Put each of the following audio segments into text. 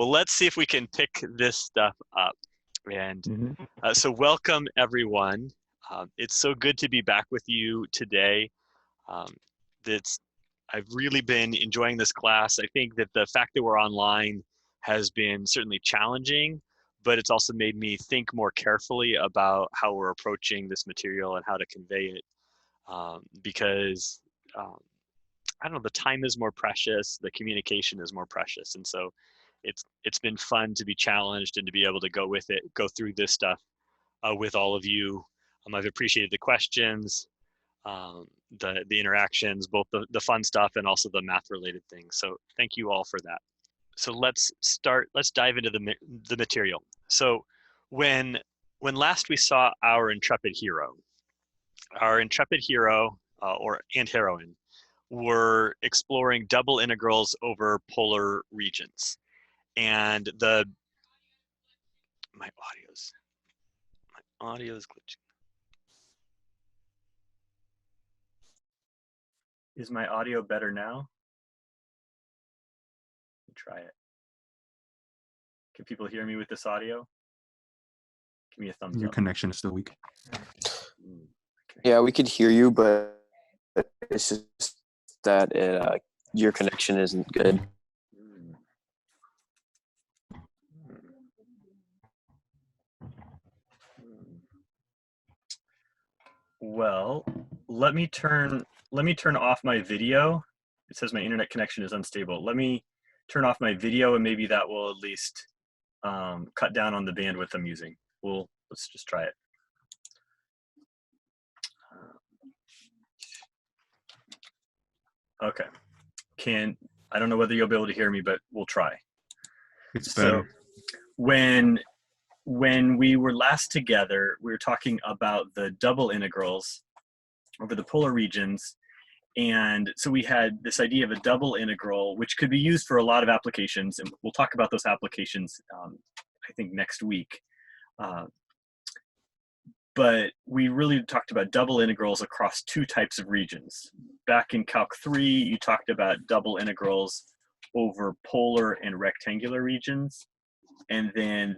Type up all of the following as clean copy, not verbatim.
Well, let's see if we can pick this stuff up. And so welcome, everyone. It's so good to be back with you today. I've really been enjoying this class. I think that the fact that we're online has been certainly challenging, but it's also made me think more carefully about how we're approaching this material and how to convey it. Because I don't know, the time is more precious, the communication is more precious, and so it's been fun to be challenged and to be able to go with it, go through this stuff with all of you. I've appreciated the questions, the interactions, both the fun stuff and also the math related things. So thank you all for that. So let's dive into the material. So when last we saw our intrepid hero and heroine were exploring double integrals over polar regions. And my audio is glitching. Is my audio better now? Let me try it. Can people hear me with this audio? Give me a thumbs up. Your connection is still weak. Okay. Yeah, we could hear you, but it's just that your connection isn't good. Well, let me turn off my video. It says my internet connection is unstable. Let me turn off my video, and maybe that will at least cut down on the bandwidth I'm using. Let's just try it. Okay. I don't know whether you'll be able to hear me, but we'll try. It's better. So when we were last together, we were talking about the double integrals over the polar regions. And so we had this idea of a double integral, which could be used for a lot of applications. And we'll talk about those applications, I think, next week. But we really talked about double integrals across two types of regions. Back in Calc 3, you talked about double integrals over polar and rectangular regions. And then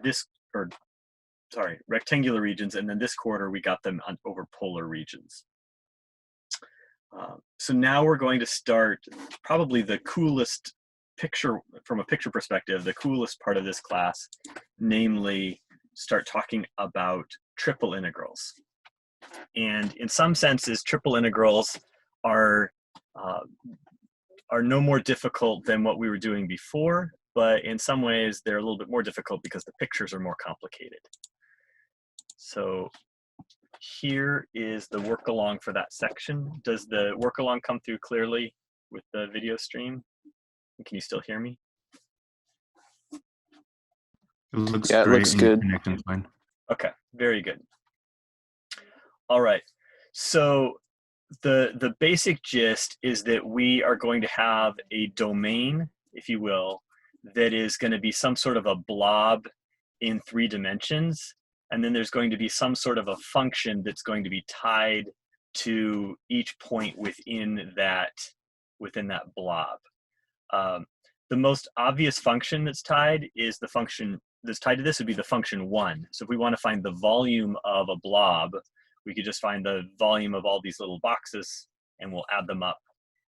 rectangular regions, and then this quarter we got them over polar regions. So now we're going to start probably the coolest picture, from a picture perspective, the coolest part of this class, namely start talking about triple integrals. And in some senses, triple integrals are no more difficult than what we were doing before, but in some ways they're a little bit more difficult because the pictures are more complicated. So here is the work along for that section. Does the work along come through clearly with the video stream? Can you still hear me? It looks great. It looks good. Connecting fine. Okay, very good. All right, so the basic gist is that we are going to have a domain, if you will, that is going to be some sort of a blob in 3 dimensions. And then there's going to be some sort of a function that's going to be tied to each point within that blob. The most obvious function that's tied is the function that's tied to this would be the function 1. So if we want to find the volume of a blob, we could just find the volume of all these little boxes and we'll add them up,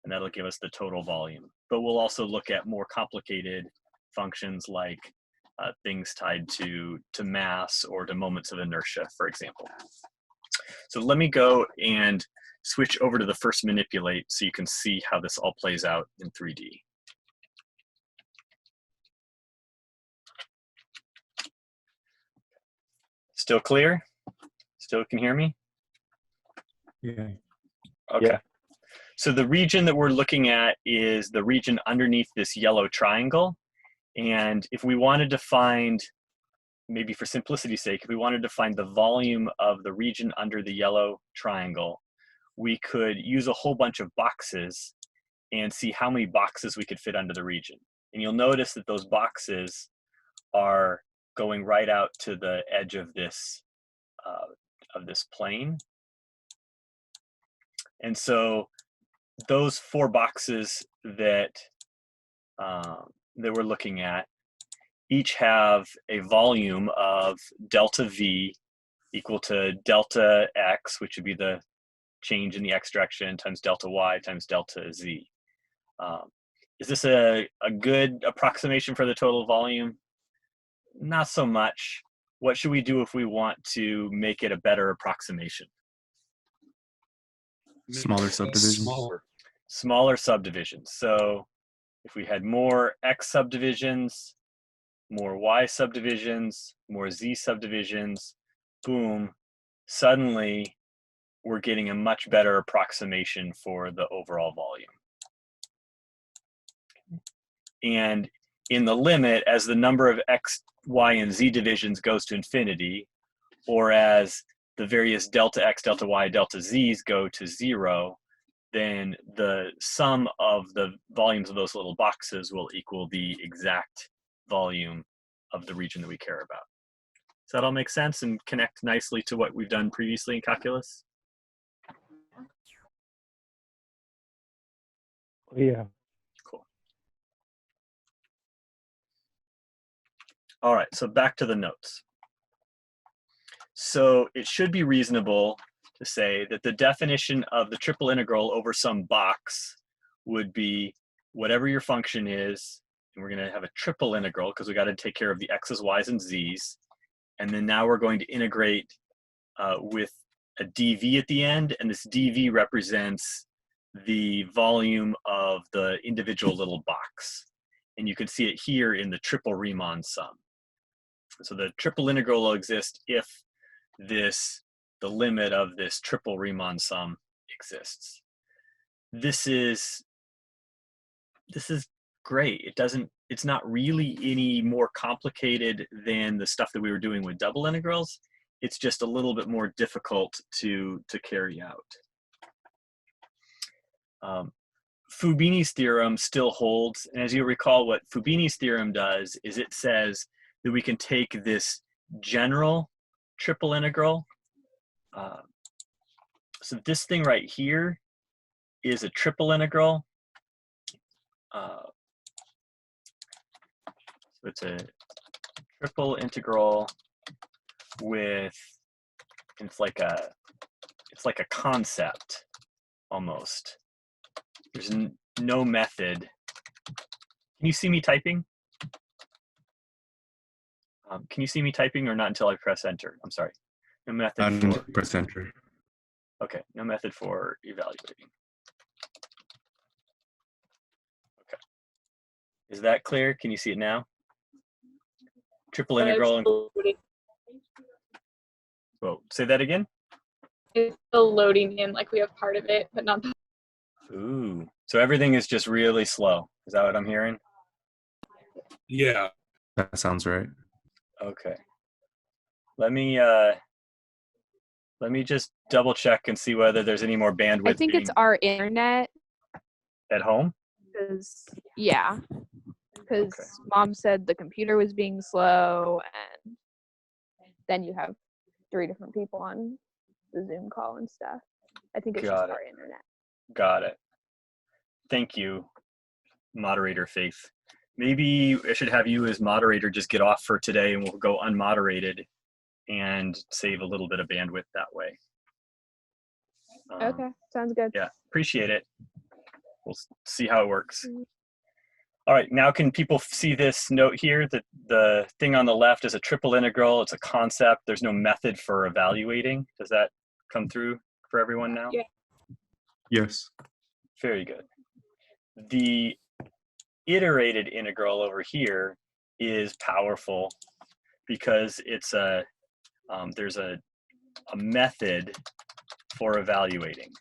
and that'll give us the total volume. But we'll also look at more complicated functions like things tied to mass or to moments of inertia, for example. So let me go and switch over to the first manipulate so you can see how this all plays out in 3D. Still clear? Still can hear me? Yeah. Okay. Yeah. So the region that we're looking at is the region underneath this yellow triangle. And if we wanted to find, maybe for simplicity's sake, if we wanted to find the volume of the region under the yellow triangle, we could use a whole bunch of boxes and see how many boxes we could fit under the region. And you'll notice that those boxes are going right out to the edge of this plane. And so those 4 boxes that we're looking at, each have a volume of delta V equal to delta X, which would be the change in the X direction, times delta Y times delta Z. Is this a good approximation for the total volume? Not so much. What should we do if we want to make it a better approximation? Smaller subdivisions. Smaller subdivisions. So if we had more X subdivisions, more Y subdivisions, more Z subdivisions, boom, suddenly we're getting a much better approximation for the overall volume. And in the limit, as the number of X, Y, and Z divisions goes to infinity, or as the various delta X, delta Y, delta Z's go to 0, then the sum of the volumes of those little boxes will equal the exact volume of the region that we care about. Does that all make sense and connect nicely to what we've done previously in calculus? Yeah. Cool. All right, so back to the notes. So it should be reasonable to say that the definition of the triple integral over some box would be whatever your function is, and we're going to have a triple integral because we got to take care of the x's, y's, and z's. And then now we're going to integrate with a dv at the end, and this dv represents the volume of the individual little box. And you can see it here in the triple Riemann sum. So the triple integral will exist if the limit of this triple Riemann sum exists. This is great. It's not really any more complicated than the stuff that we were doing with double integrals. It's just a little bit more difficult to carry out. Fubini's theorem still holds, and as you recall, what Fubini's theorem does is it says that we can take this general triple integral. So this thing right here is a triple integral. So it's a triple integral with, it's like a concept almost. There's no method. Can you see me typing? Can you see me typing or not until I press enter? I'm sorry. No method for press enter. Okay, no method for evaluating. Okay. Is that clear? Can you see it now? Triple integral. Whoa, say that again? It's still loading in, like we have part of it, but not the. Ooh, so everything is just really slow. Is that what I'm hearing? Yeah. That sounds right. Okay. Let me just double check and see whether there's any more bandwidth. I think it's our internet. At home? Yeah. Because Okay. Mom said the computer was being slow, and then you have 3 different people on the Zoom call and stuff. I think it's just our internet. Got it. Thank you, moderator Faith. Maybe I should have you as moderator just get off for today and we'll go unmoderated and save a little bit of bandwidth that way. Okay, sounds good. Yeah, appreciate it. We'll see how it works. All right, now can people see this note here that the thing on the left is a triple integral. It's a concept. There's no method for evaluating. Does that come through for everyone now? Yeah. Yes. Very good. The iterated integral over here is powerful because it's there's a method for evaluating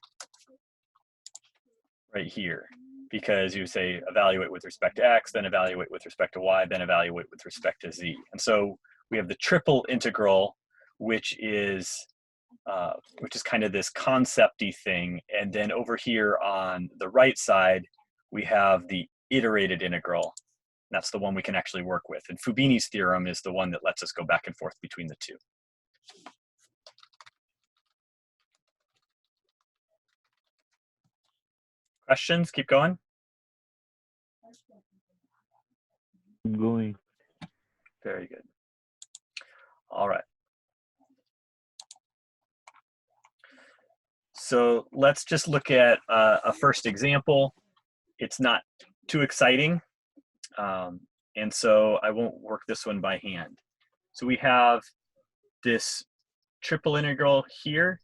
right here, because you say evaluate with respect to x, then evaluate with respect to y, then evaluate with respect to z. And so we have the triple integral, which is kind of this concept-y thing. And then over here on the right side, we have the iterated integral. That's the one we can actually work with. And Fubini's theorem is the one that lets us go back and forth between the two. Questions? Keep going. Keep going. Very good. All right. So let's just look at a first example. It's not too exciting, and so I won't work this one by hand. So we have this triple integral here.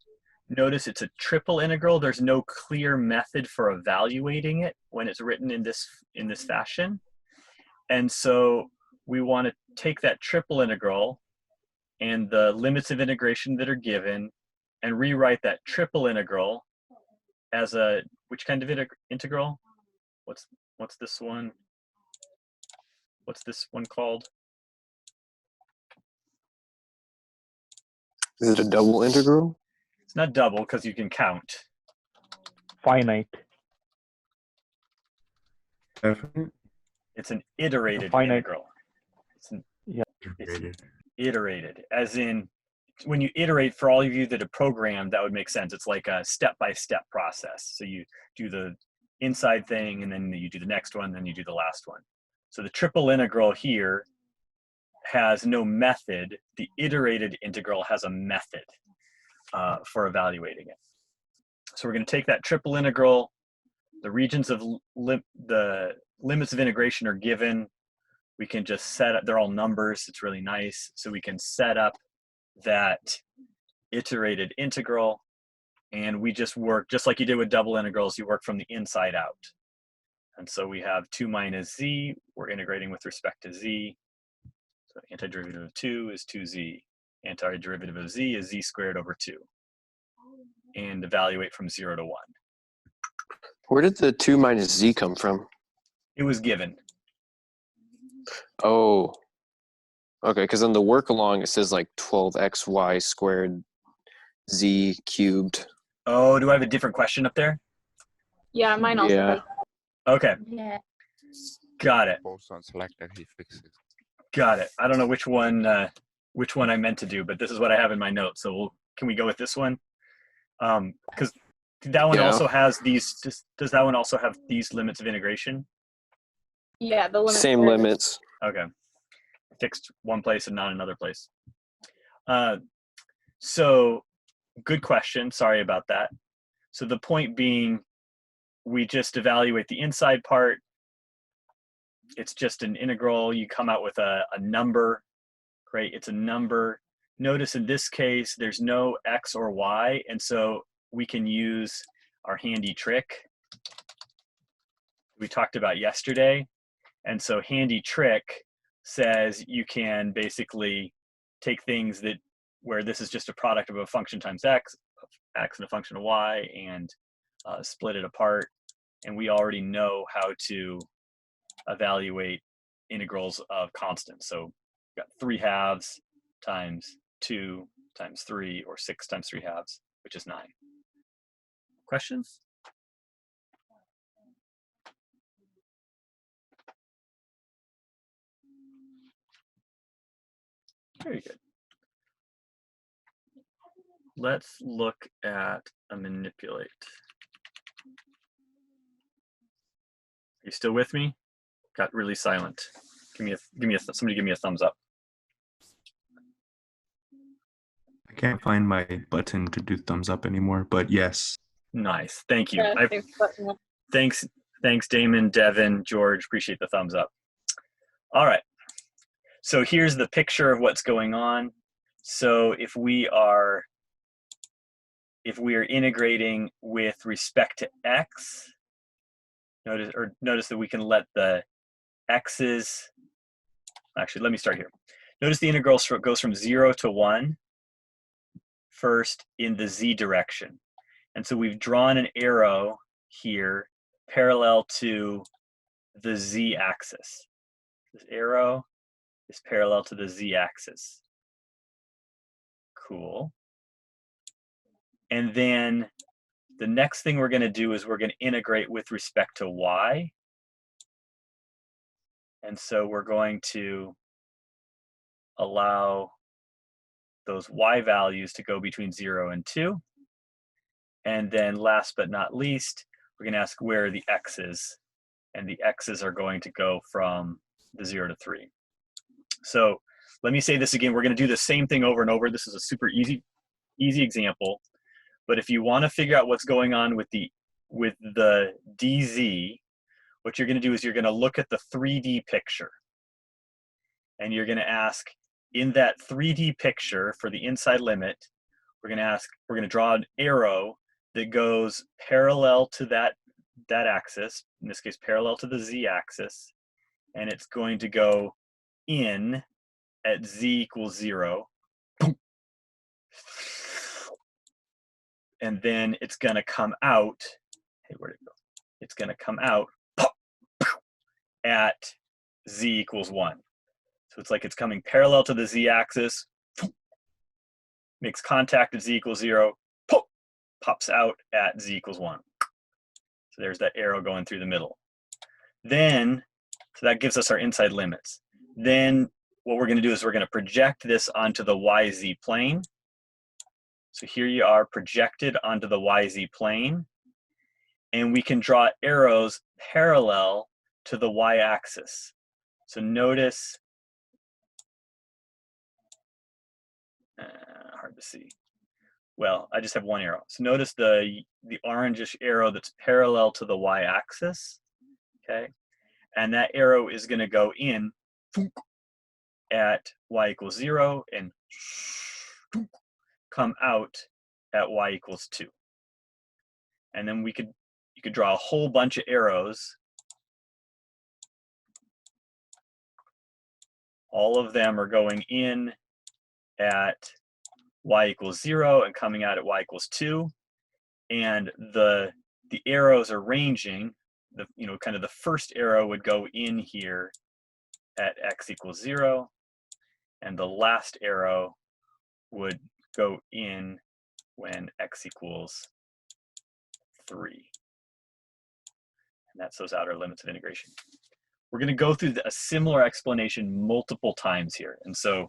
Notice it's a triple integral. There's no clear method for evaluating it when it's written in this fashion. And so we want to take that triple integral and the limits of integration that are given and rewrite that triple integral as a, which kind of integral? What's this one? What's this one called? Is it a double integral? It's not double because you can count. Finite. Definite. It's an iterated Finite. integral. It's Iterated. iterated, as in when you iterate, for all of you that have programmed, that would make sense. It's like a step-by-step process. So you do the inside thing, and then you do the next one, then you do the last one. So the triple integral here has no method. The iterated integral has a method for evaluating it. So we're going to take that triple integral. The regions of the limits of integration are given. We can just set up, they're all numbers. It's really nice. So we can set up that iterated integral, and we just work, just like you did with double integrals, you work from the inside out. And so we have 2 minus z, we're integrating with respect to z. So antiderivative of 2 is 2z. Antiderivative of z is z squared over 2. And evaluate from 0 to 1. Where did the 2 minus z come from? It was given. Oh, okay, because on the work along, it says like 12xy squared z cubed. Oh, do I have a different question up there? Yeah, mine also Yeah. does. Okay, Yeah. got it. Post on Slack that he fixes. Got it. I don't know which one I meant to do, but this is what I have in my notes. So can we go with this one? Because that one Yeah. also has these. Does that one also have these limits of integration? Yeah, the limit. Same limits. Okay, fixed one place and not another place. So good question. Sorry about that. So the point being, we just evaluate the inside part. It's just an integral. You come out with a number. Great, it's a number. Notice in this case, there's no x or y, and so we can use our handy trick we talked about yesterday. And so handy trick says you can basically take things that where this is just a product of a function times x and a function of y, and split it apart. And we already know how to evaluate integrals of constants. So we've got 3 halves times 2 times 3, or 6 times 3 halves, which is 9. Questions? Very good. Let's look at a manipulate. Are you still with me? Got really silent. Somebody give me a thumbs up. I can't find my button to do thumbs up anymore, but yes. Nice, thank you. Yeah, Thanks, Damon, Devin, George. Appreciate the thumbs up. All right. So here's the picture of what's going on. So if we are integrating with respect to x, notice that we can let the x's. Actually, let me start here. Notice the integral goes from 0 to 1 first in the z direction. And so we've drawn an arrow here parallel to the z-axis. This arrow is parallel to the z-axis. Cool. And then the next thing we're going to do is we're going to integrate with respect to y. And so we're going to allow those y values to go between 0 and 2. And then last but not least, we're going to ask where are the x's. And the x's are going to go from the 0 to 3. So let me say this again. We're going to do the same thing over and over. This is a super easy example. But if you want to figure out what's going on with the DZ, what you're going to do is you're going to look at the 3D picture. And you're going to ask, in that 3D picture for the inside limit, we're going to draw an arrow that goes parallel to that axis, in this case parallel to the z-axis, and it's going to go in at z equals 0. And then it's going to come out, hey, where'd it go? It's going to come out at z equals 1. So it's like it's coming parallel to the z-axis, makes contact at z equals 0, pops out at z equals 1. So there's that arrow going through the middle. Then, so that gives us our inside limits. Then what we're going to do is we're going to project this onto the YZ plane. So here you are projected onto the YZ plane. And we can draw arrows parallel to the y-axis. So notice, hard to see. Well, I just have one arrow. So notice the orangish arrow that's parallel to the y-axis, okay? And that arrow is going to go in at y equals 0 and come out at y equals 2. And then you could draw a whole bunch of arrows. All of them are going in at y equals 0 and coming out at y equals 2. And the arrows are ranging. Kind of the first arrow would go in here at x equals 0, and the last arrow would go in when x equals 3. And that's those outer limits of integration. We're going to go through a similar explanation multiple times here. And so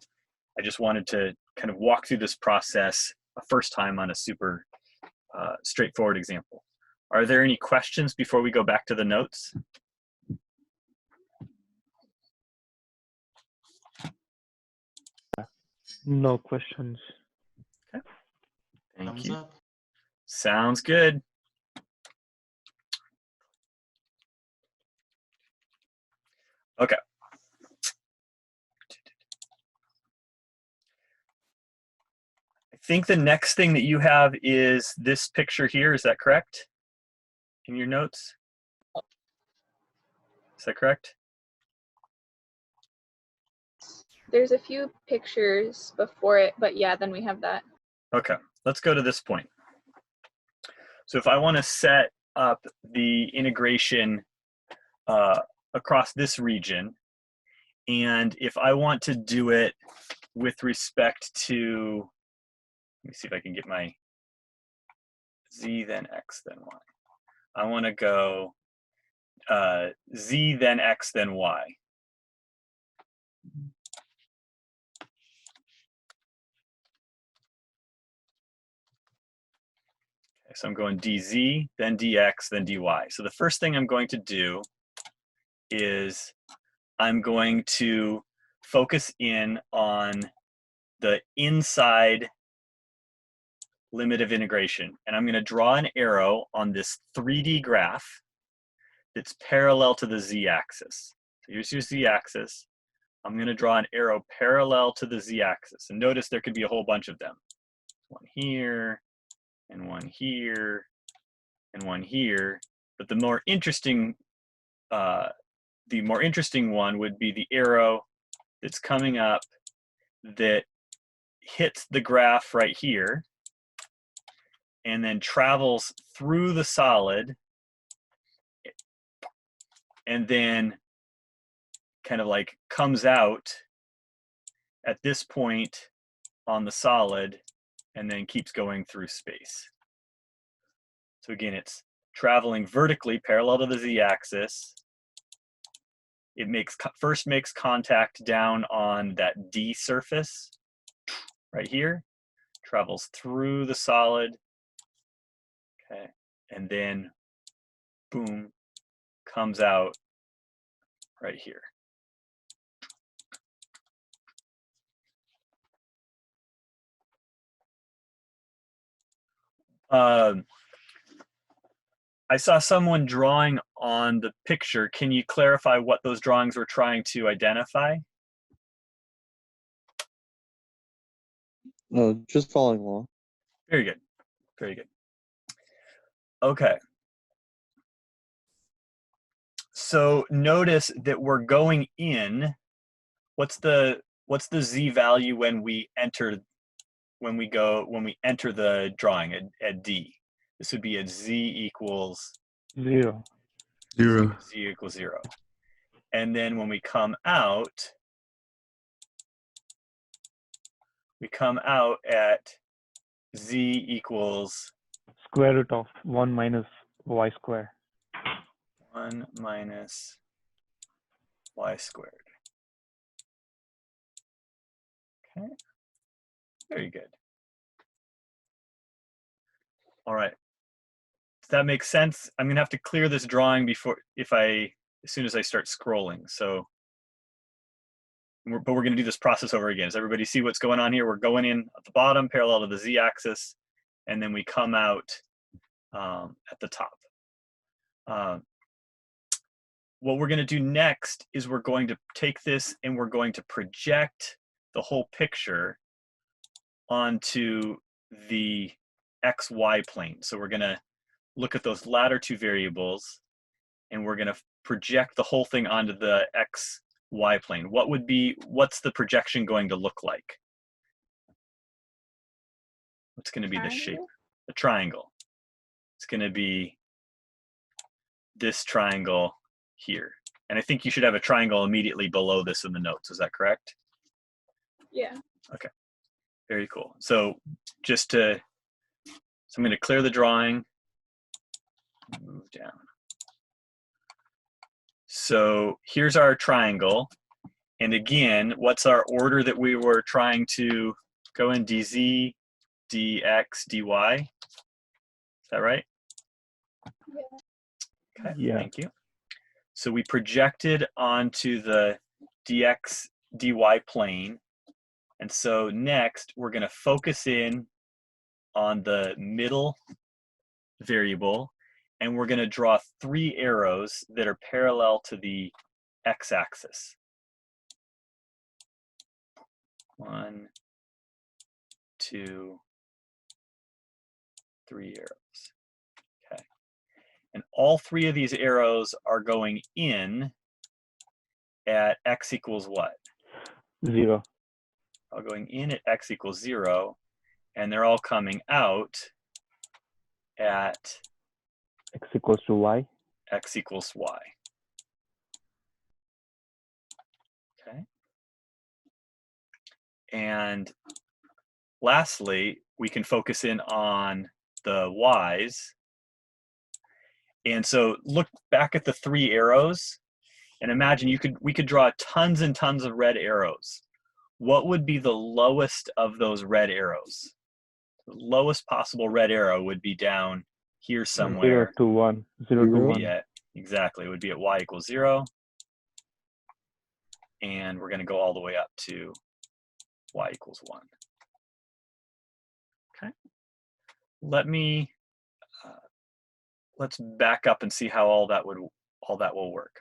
I just wanted to kind of walk through this process a first time on a super straightforward example. Are there any questions before we go back to the notes? No questions. Okay. Thank Thumbs you. up. Sounds good. Okay. I think the next thing that you have is this picture here. Is that correct? In your notes? Is that correct? There's a few pictures before it, but yeah, then we have that. Okay, let's go to this point. So if I want to set up the integration across this region, and if I want to do it with respect to, let me see if I can get my z then x then y. I want to go z then x then y. Okay, so I'm going dz, then dx, then dy. So the first thing I'm going to do is I'm going to focus in on the inside limit of integration. And I'm going to draw an arrow on this 3D graph that's parallel to the z-axis. So here's your z-axis. I'm going to draw an arrow parallel to the z-axis. And notice there could be a whole bunch of them. One here, and one here, and one here. But the more interesting one would be the arrow that's coming up that hits the graph right here and then travels through the solid and then kind of like comes out at this point on the solid and then keeps going through space. So again, it's traveling vertically parallel to the z-axis. It first makes contact down on that D surface right here, travels through the solid, okay, and then boom, comes out right here. I saw someone drawing on the picture. Can you clarify what those drawings were trying to identify? No, just following along. Very good. Very good. Okay. So notice that we're going in. What's the z value when we enter the drawing at D? This would be at z equals 0. 0. z equals 0. And then when we come out at z equals Square root of 1 minus y square. 1 minus y squared. Okay, very good. All right, does that make sense? I'm gonna have to clear this drawing as soon as I start scrolling. So, but we're gonna do this process over again. Does everybody see what's going on here? We're going in at the bottom, parallel to the z-axis, and then we come out at the top. What we're going to do next is we're going to take this and we're going to project the whole picture onto the XY plane. So we're going to look at those latter two variables and we're going to project the whole thing onto the XY plane. What's the projection going to look like? What's going to be the shape? A triangle. It's going to be this triangle here. And I think you should have a triangle immediately below this in the notes. Is that correct? Yeah. Okay. Very cool. So I'm going to clear the drawing. Move down. So here's our triangle. And again, what's our order that we were trying to go in? dz, dx, dy. Is that right? Yeah. Okay, Yeah. thank you. So we projected onto the dx, dy plane. And so next, we're going to focus in on the middle variable, and we're going to draw 3 arrows that are parallel to the x-axis. 1, 2, 3 arrows. Okay. And all 3 of these arrows are going in at x equals what? 0. All going in at x equals 0, and they're all coming out at X equals to y. x equals y. Okay. And lastly, we can focus in on the y's. And so look back at the 3 arrows and imagine we could draw tons and tons of red arrows. What would be the lowest of those red arrows? The lowest possible red arrow would be down here somewhere. 0 to 1. 0 to 1. Exactly. It would be at y equals 0. And we're going to go all the way up to y equals 1. Okay. Let's back up and see how all that will work.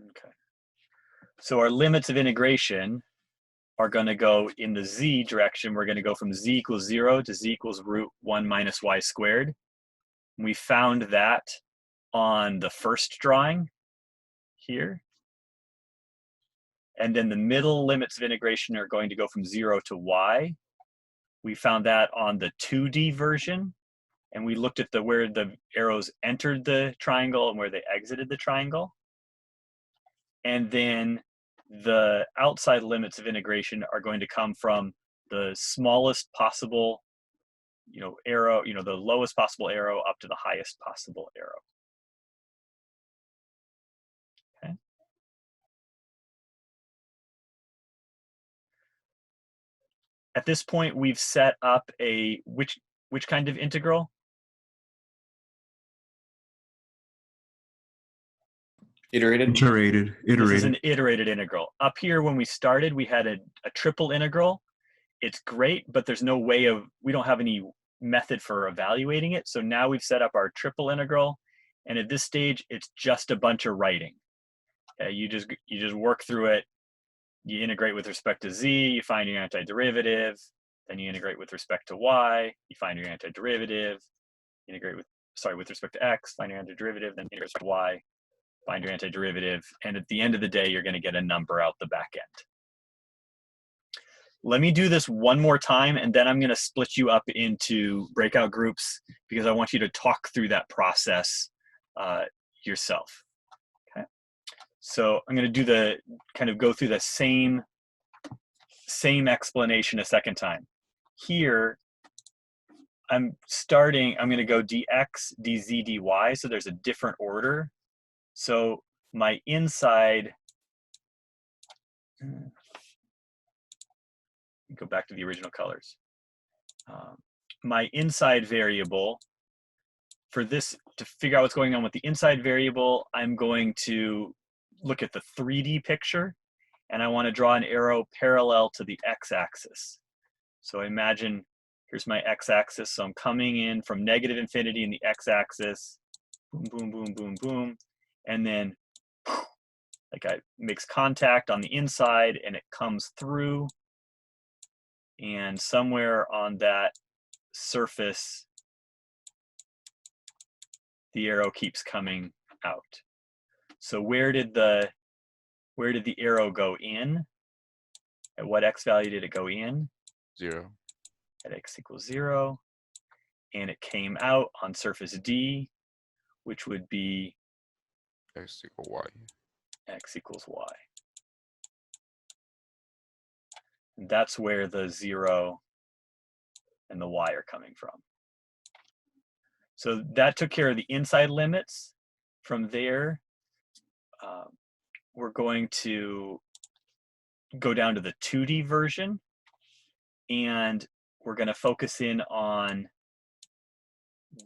Okay. So our limits of integration are going to go in the z direction. We're going to go from z equals 0 to z equals root 1 minus y squared. We found that on the first drawing here. And then the middle limits of integration are going to go from 0 to y. We found that on the 2D version. And we looked at where the arrows entered the triangle and where they exited the triangle. And then the outside limits of integration are going to come from the smallest possible, arrow, the lowest possible arrow up to the highest possible arrow. Okay. At this point, we've set up which kind of integral? Iterated. Iterated. This is an iterated integral. Up here, when we started, we had a triple integral. It's great, but there's no way of, we don't have any method for evaluating it. So now we've set up our triple integral. And at this stage, it's just a bunch of writing. You just work through it. You integrate with respect to z, you find your antiderivative. Then you integrate with respect to y, you find your antiderivative. Integrate with respect to x, find your antiderivative. Then integrate with respect to y, find your antiderivative. And at the end of the day, you're going to get a number out the back end. Let me do this one more time, and then I'm going to split you up into breakout groups because I want you to talk through that process yourself. Okay. So I'm going to do go through the same explanation a second time. Here, I'm going to go dx, dz, dy, so there's a different order. So my inside, go back to the original colors. My inside variable, for this, to figure out what's going on with the inside variable, I'm going to look at the 3D picture, and I want to draw an arrow parallel to the x-axis. So imagine, here's my x-axis, so I'm coming in from negative infinity in the x-axis, boom, boom, boom, boom, boom, and then like it makes contact on the inside and it comes through, and somewhere on that surface, the arrow keeps coming out. So where did the arrow go in? At what x value did it go in? 0. At x equals 0. And it came out on surface D, which would be X equal y. x equals y. And that's where the 0 and the y are coming from. So that took care of the inside limits. From there, we're going to go down to the 2D version, and we're going to focus in on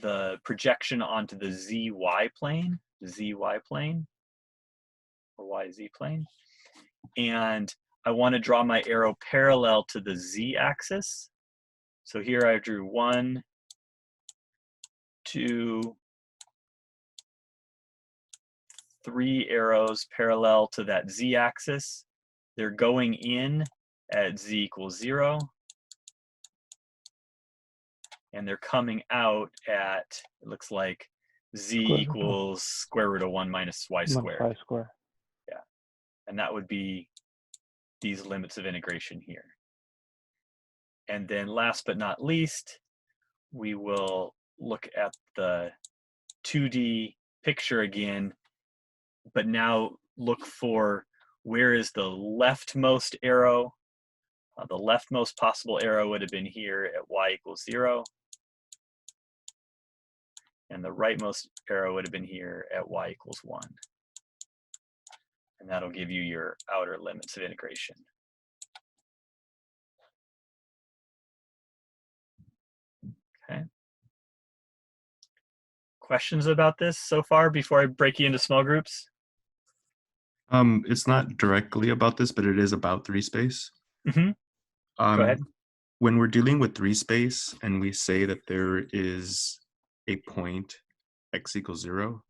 the projection onto the zy plane, or yz plane. And I want to draw my arrow parallel to the z-axis. So here I drew 1, 2, 3 arrows parallel to that z-axis. They're going in at z equals 0. And they're coming out at, it looks like, z equals square root of 1 minus y squared. Y squared. Yeah. And that would be these limits of integration here. And then last but not least, we will look at the 2D picture again, but now look for where is the leftmost arrow. The leftmost possible arrow would have been here at y equals 0. And the rightmost arrow would have been here at y equals 1. And that'll give you your outer limits of integration. Okay. Questions about this so far before I break you into small groups? It's not directly about this, but it is about 3-space. Mm-hmm. Go ahead. When we're dealing with 3-space and we say that there is a point x equals 0,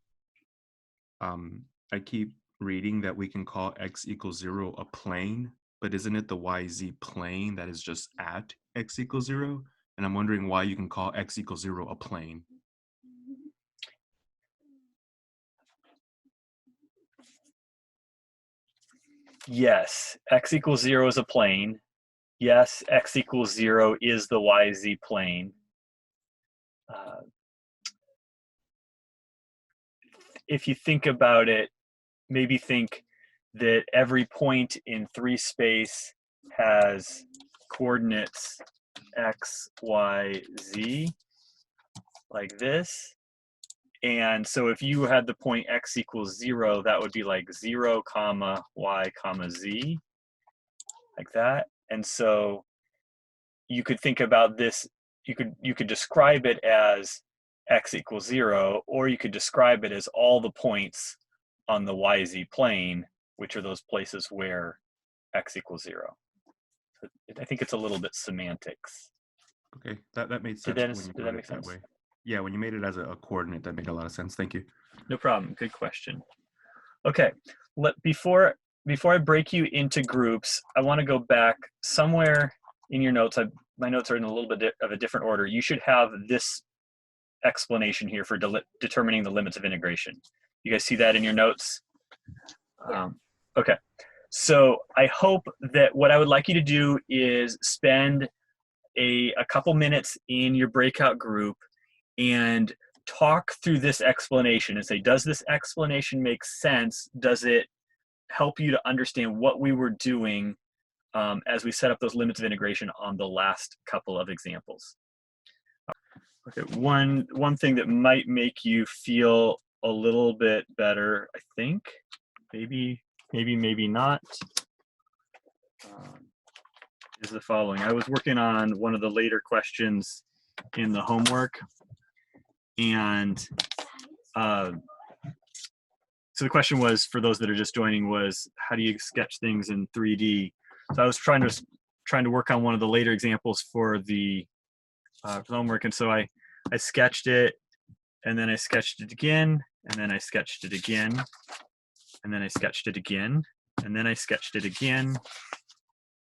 I keep reading that we can call x equals 0 a plane, but isn't it the yz plane that is just at x equals 0? And I'm wondering why you can call x equals 0 a plane. Yes, x equals 0 is a plane. Yes, x equals 0 is the yz plane. If you think about it, maybe think that every point in 3-space has coordinates x, y, z, like this. And so if you had the point x equals 0, that would be like 0, comma, y, comma, z, like that. And so you could think about this, you could describe it as x equals 0, or you could describe it as all the points on the YZ plane, which are those places where x equals 0. So I think it's a little bit semantics. Okay, that made sense Did when you that put make it that sense? way. Yeah, when you made it as a coordinate, that made a lot of sense. Thank you. No problem. Good question. Okay, before I break you into groups, I want to go back somewhere in your notes. My notes are in a little bit of a different order. You should have this explanation here for determining the limits of integration. You guys see that in your notes? Yeah. Okay, so I hope that what I would like you to do is spend a couple minutes in your breakout group and talk through this explanation and say, does this explanation make sense? Does it help you to understand what we were doing as we set up those limits of integration on the last couple of examples? Okay, one thing that might make you feel a little bit better, I think, maybe not, is the following. I was working on one of the later questions in the homework, and so the question was, for those that are just joining, was how do you sketch things in 3D? So I was trying to work on one of the later examples for the homework, and so I sketched it, and then I sketched it again, and then I sketched it again, and then I sketched it again, and then I sketched it again,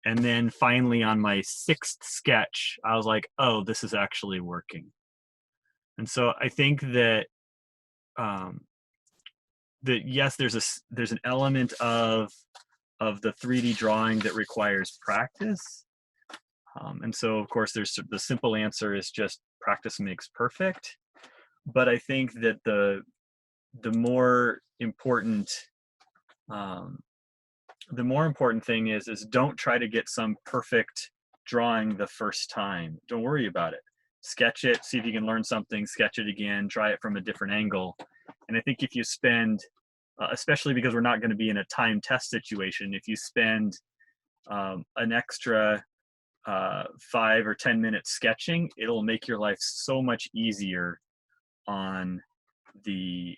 and then finally on my 6th sketch, I was like, oh, this is actually working. And so I think that that yes, there's an element of the 3D drawing that requires practice, and so of course there's the simple answer is just practice makes perfect. But I think that the more important thing is don't try to get some perfect drawing the first time. Don't worry about it. Sketch it, see if you can learn something, sketch it again, try it from a different angle. And I think if you spend, especially because we're not going to be in a time test situation, if you spend an extra 5 or 10 minutes sketching, it'll make your life so much easier on the,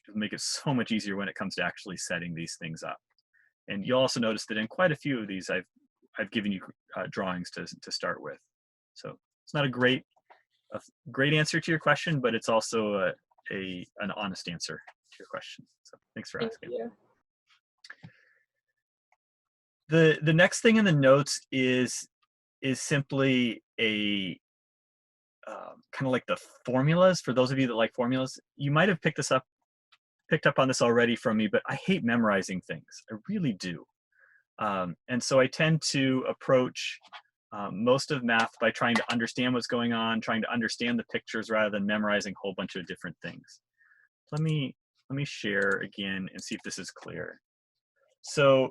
it'll make it so much easier when it comes to actually setting these things up. And you'll also notice that in quite a few of these, I've given you drawings to start with. So it's not a great answer to your question, but it's also an honest answer to your question. So thanks for asking. Thank you. The next thing in the notes is simply a kind of like the formulas. For those of you that like formulas, you might have picked up on this already from me, but I hate memorizing things. I really do. And so I tend to approach most of math by trying to understand what's going on, trying to understand the pictures rather than memorizing a whole bunch of different things. Let me share again and see if this is clear. So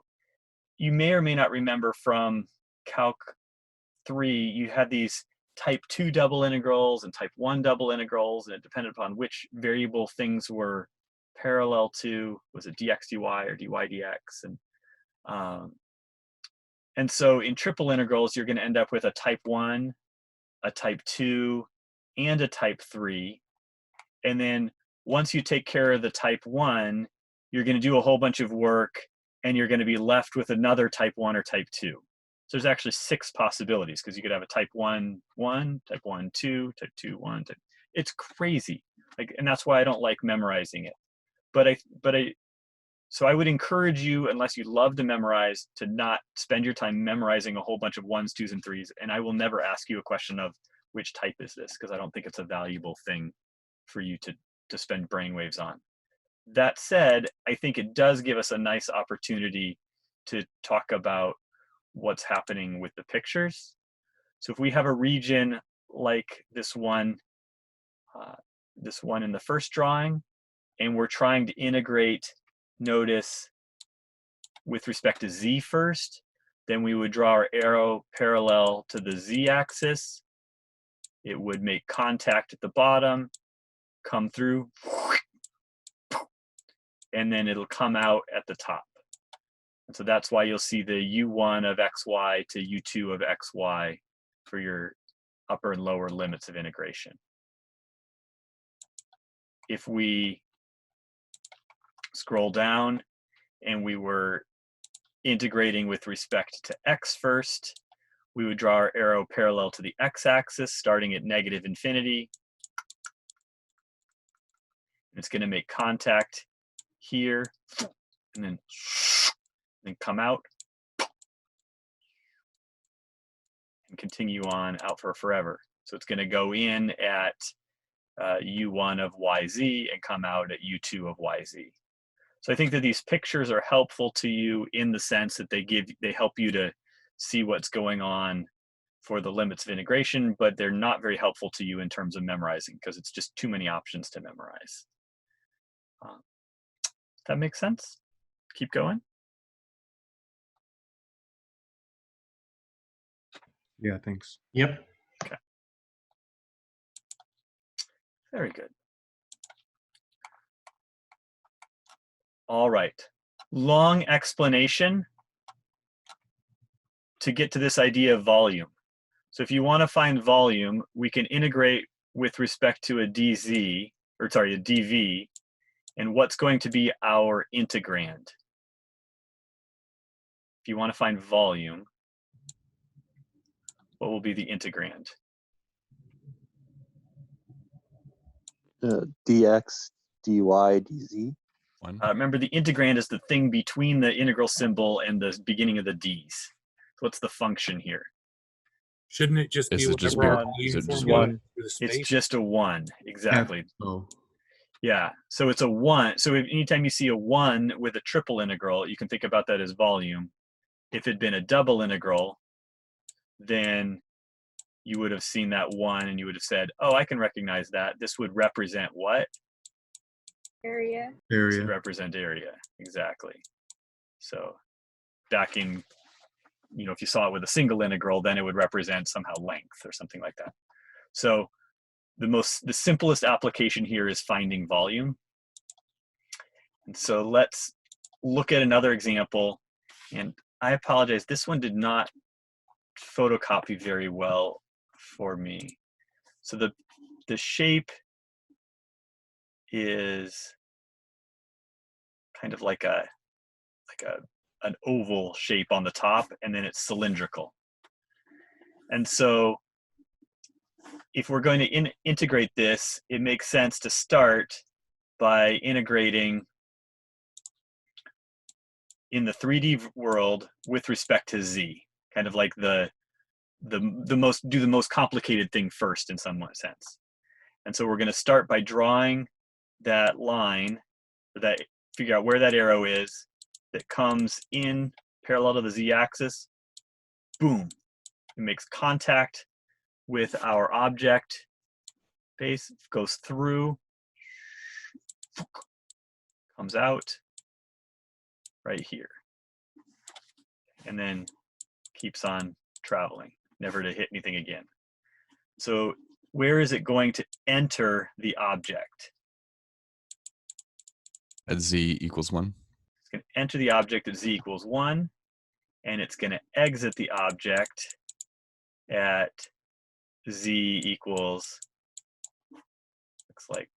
you may or may not remember from Calc 3, you had these type 2 double integrals and type 1 double integrals, and it depended upon which variable things were parallel to. Was it dx dy or dy dx? And so in triple integrals, you're going to end up with a type 1, a type 2, and a type 3. And then once you take care of the type 1, you're going to do a whole bunch of work, and you're going to be left with another type 1 or type 2. So there's actually 6 possibilities, because you could have a type 1, 1, type 1, 2, type 2, 1. It's crazy. And that's why I don't like memorizing it. So I would encourage you, unless you love to memorize, to not spend your time memorizing a whole bunch of 1s, 2s, and 3s. And I will never ask you a question of which type is this, because I don't think it's a valuable thing for you to spend brainwaves on. That said, I think it does give us a nice opportunity to talk about what's happening with the pictures. So if we have a region like this one in the first drawing, and we're trying to integrate, notice, with respect to z first, then we would draw our arrow parallel to the z-axis. It would make contact at the bottom, come through, and then it'll come out at the top. And so that's why you'll see the u1 of xy to u2 of xy for your upper and lower limits of integration. If we scroll down, and we were integrating with respect to x first, we would draw our arrow parallel to the x-axis, starting at negative infinity. It's going to make contact here, and then come out, and continue on out for forever. So it's going to go in at u1 of yz and come out at u2 of yz. So I think that these pictures are helpful to you in the sense that they help you to see what's going on for the limits of integration, but they're not very helpful to you in terms of memorizing because it's just too many options to memorize. Does that make sense? Keep going. Yeah, thanks. Yep. Okay. Very good. All right. Long explanation to get to this idea of volume. So if you want to find volume, we can integrate with respect to a dz, or sorry, a dv, and what's going to be our integrand. If you want to find volume, what will be the integrand? Dx, dy, dz. One. Remember, the integrand is the thing between the integral symbol and the beginning of the d's. So what's the function here? Shouldn't it just Is be it just whatever one? volume Is it just formula one? for the It's space? just a 1, exactly. Oh, Yeah, so it's a 1. So anytime you see a 1 with a triple integral, you can think about that as volume. If it had been a double integral, then you would have seen that 1 and you would have said, oh, I can recognize that. This would represent what? Area. This would area. represent area, exactly. So back in, if you saw it with a single integral, then it would represent somehow length or something like that. So the simplest application here is finding volume. And so let's look at another example. And I apologize, this one did not photocopy very well for me. So the shape is kind of like an oval shape on the top, and then it's cylindrical. And so if we're going to integrate this, it makes sense to start by integrating in the 3D world with respect to z, kind of like do the most complicated thing first in some sense. And so we're going to start by drawing that line, figure out where that arrow is that comes in parallel to the z-axis. Boom, it makes contact with our object base, goes through, comes out right here, and then keeps on traveling, never to hit anything again. So where is it going to enter the object? At z equals 1. It's going to enter the object at z equals 1, and it's going to exit the object at z equals, looks like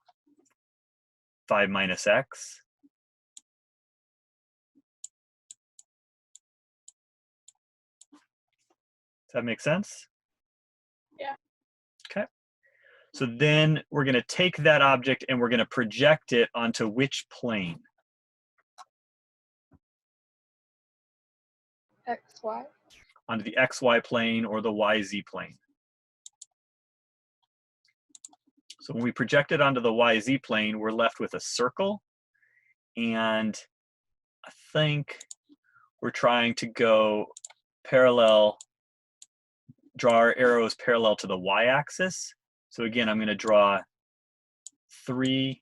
5 minus x. Does that make sense? Yeah. Okay. So then we're going to take that object and we're going to project it onto which plane? XY. Onto the XY plane or the YZ plane. So when we project it onto the YZ plane, we're left with a circle. And I think we're trying to go parallel, draw our arrows parallel to the y-axis. So again, I'm going to draw 3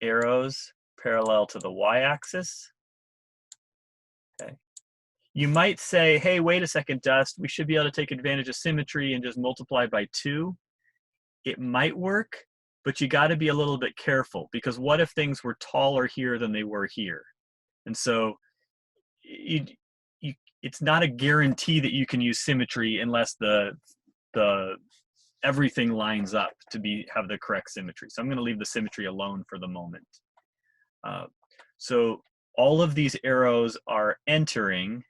arrows parallel to the y-axis. Okay. You might say, hey, wait a second, Dust, we should be able to take advantage of symmetry and just multiply by 2. It might work, but you got to be a little bit careful, because what if things were taller here than they were here? And so it's not a guarantee that you can use symmetry unless everything lines up to have the correct symmetry. So I'm going to leave the symmetry alone for the moment. So all of these arrows are entering.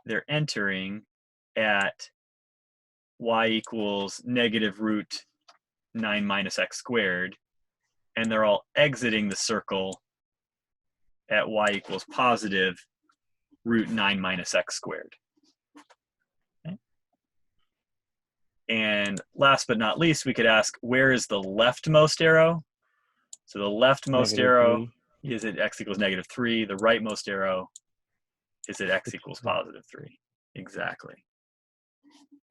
They're entering at y equals negative root 9 minus x squared, and they're all exiting the circle at y equals positive root 9 minus x squared. Okay. And last but not least, we could ask, where is the leftmost arrow? So the leftmost arrow is at x equals negative 3. The rightmost arrow is at x equals positive 3. Exactly.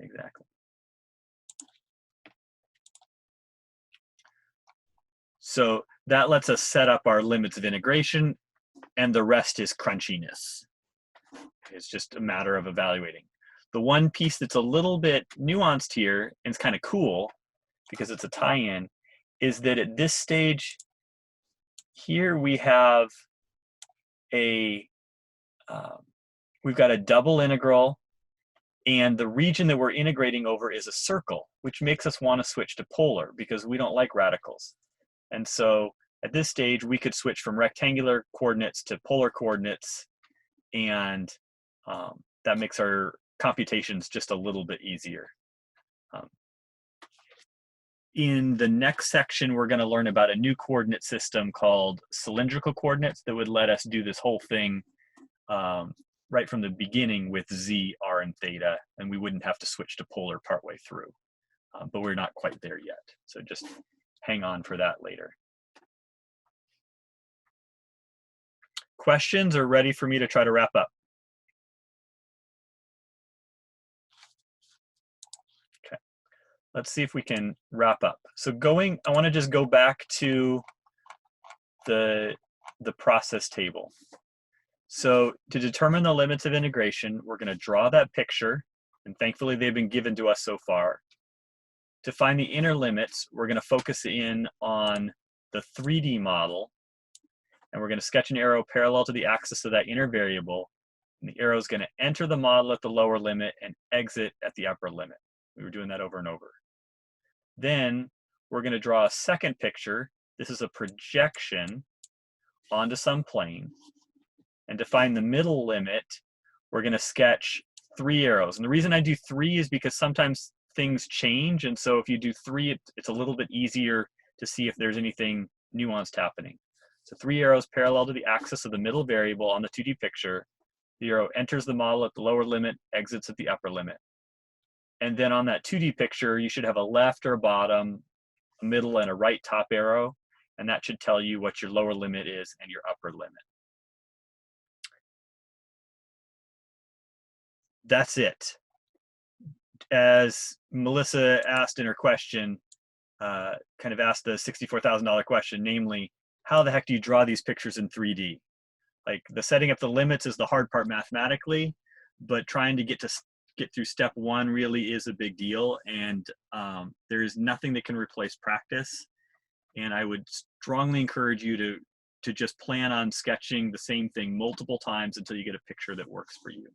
Exactly. So that lets us set up our limits of integration, and the rest is crunchiness. It's just a matter of evaluating. The one piece that's a little bit nuanced here, and it's kind of cool because it's a tie-in, is that at this stage here we have we've got a double integral, and the region that we're integrating over is a circle, which makes us want to switch to polar because we don't like radicals. And so at this stage, we could switch from rectangular coordinates to polar coordinates, and that makes our computations just a little bit easier. In the next section, we're going to learn about a new coordinate system called cylindrical coordinates that would let us do this whole thing right from the beginning with z, r, and theta, and we wouldn't have to switch to polar partway through. But we're not quite there yet, so just hang on for that later. Questions or ready for me to try to wrap up? Okay, let's see if we can wrap up. So I want to just go back to the process table. So to determine the limits of integration, we're going to draw that picture, and thankfully they've been given to us so far. To find the inner limits, we're going to focus in on the 3D model, and we're going to sketch an arrow parallel to the axis of that inner variable, and the arrow is going to enter the model at the lower limit and exit at the upper limit. We were doing that over and over. Then we're going to draw a second picture. This is a projection onto some plane, and to find the middle limit, we're going to sketch 3 arrows. And the reason I do 3 is because sometimes things change, and so if you do 3, it's a little bit easier to see if there's anything nuanced happening. So 3 arrows parallel to the axis of the middle variable on the 2D picture. The arrow enters the model at the lower limit, exits at the upper limit. And then on that 2D picture, you should have a left or a bottom, a middle, and a right top arrow, and that should tell you what your lower limit is and your upper limit. That's it. As Melissa asked in her question, kind of asked the $64,000 question, namely, how the heck do you draw these pictures in 3D? Like, the setting up the limits is the hard part mathematically, but trying to get through step 1 really is a big deal, and there is nothing that can replace practice. And I would strongly encourage you to just plan on sketching the same thing multiple times until you get a picture that works for you.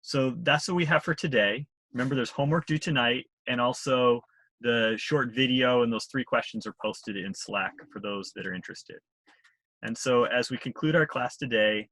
So that's what we have for today. Remember, there's homework due tonight, and also the short video and those 3 questions are posted in Slack for those that are interested. And so as we conclude our class today,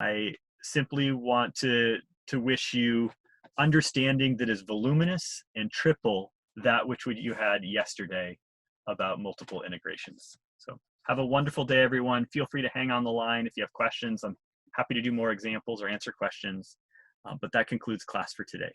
I simply want to wish you understanding that is voluminous and triple that which you had yesterday about multiple integrations. So have a wonderful day, everyone. Feel free to hang on the line if you have questions. I'm happy to do more examples or answer questions, but that concludes class for today.